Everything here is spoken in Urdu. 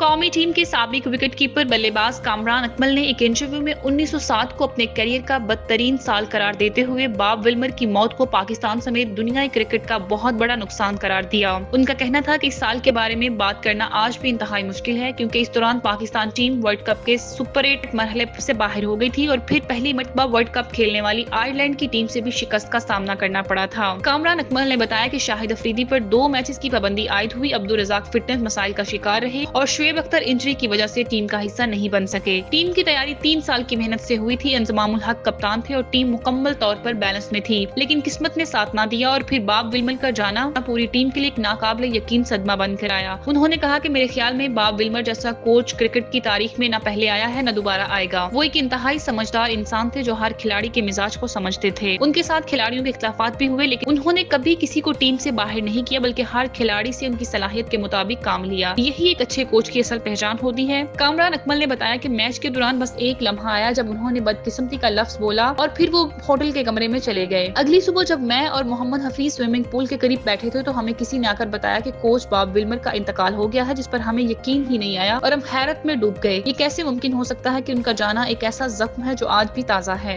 قومی ٹیم کے سابق وکٹ کیپر بلے باز کامران اکمل نے ایک انٹرویو میں 1907 کو اپنے کیریئر کا بدترین سال قرار دیتے ہوئے باب ولمر کی موت کو پاکستان سمیت دنیای کرکٹ کا بہت بڑا نقصان قرار دیا۔ ان کا کہنا تھا کہ اس سال کے بارے میں بات کرنا آج بھی انتہائی مشکل ہے، کیونکہ اس دوران پاکستان ٹیم ورلڈ کپ کے سپر 8 مرحلے سے باہر ہو گئی تھی اور پھر پہلی مرتبہ ورلڈ کپ کھیلنے والی آئرلینڈ کی ٹیم سے بھی شکست کا سامنا کرنا پڑا تھا۔ کامران اکمل نے بتایا کہ شاہد افریدی پر 2 میچز کی پابندی عائد ہوئی، عبدالرزاق فٹنس مسائل کا شکار رہے اور شعیب اختر انجری کی وجہ سے ٹیم کا حصہ نہیں بن سکے۔ ٹیم کی تیاری 3 سال کی محنت سے ہوئی تھی۔ انضمام الحق کپتان تھے اور ٹیم مکمل طور پر بیلنس میں تھی، لیکن قسمت نے ساتھ نہ دیا اور پھر باب ولمر کا جانا پوری ٹیم کے لیے ایک ناقابل یقین صدمہ بن کر آیا۔ انہوں نے کہا کہ میرے خیال میں باب ولمر جیسا کوچ کرکٹ کی تاریخ میں نہ پہلے آیا ہے نہ دوبارہ آئے گا۔ وہ ایک انتہائی سمجھدار انسان تھے جو ہر کھلاڑی کے مزاج کو سمجھتے تھے۔ ان کے ساتھ کھلاڑیوں کے اختلافات بھی ہوئے، لیکن انہوں نے کبھی کسی کو ٹیم سے باہر نہیں کیا، بلکہ ہر کھلاڑی سے ان کی صلاحیت کے مطابق کام لیا۔ یہی ایک اچھے کوچ کی اصل پہچان ہوتی ہے۔ کامران اکمل نے بتایا کہ میچ کے دوران بس ایک لمحہ آیا جب انہوں نے بدقسمتی کا لفظ بولا اور پھر وہ ہوٹل کے کمرے میں چلے گئے۔ اگلی صبح جب میں اور محمد حفیظ سوئمنگ پول کے قریب بیٹھے تھے تو ہمیں کسی نے آ کر بتایا کہ کوچ باب ولمر کا انتقال ہو گیا ہے، جس پر ہمیں یقین ہی نہیں آیا اور ہم حیرت میں ڈوب گئے۔ یہ کیسے ممکن ہو سکتا ہے کہ ان کا جانا ایک ایسا زخم ہے جو آج بھی تازہ ہے۔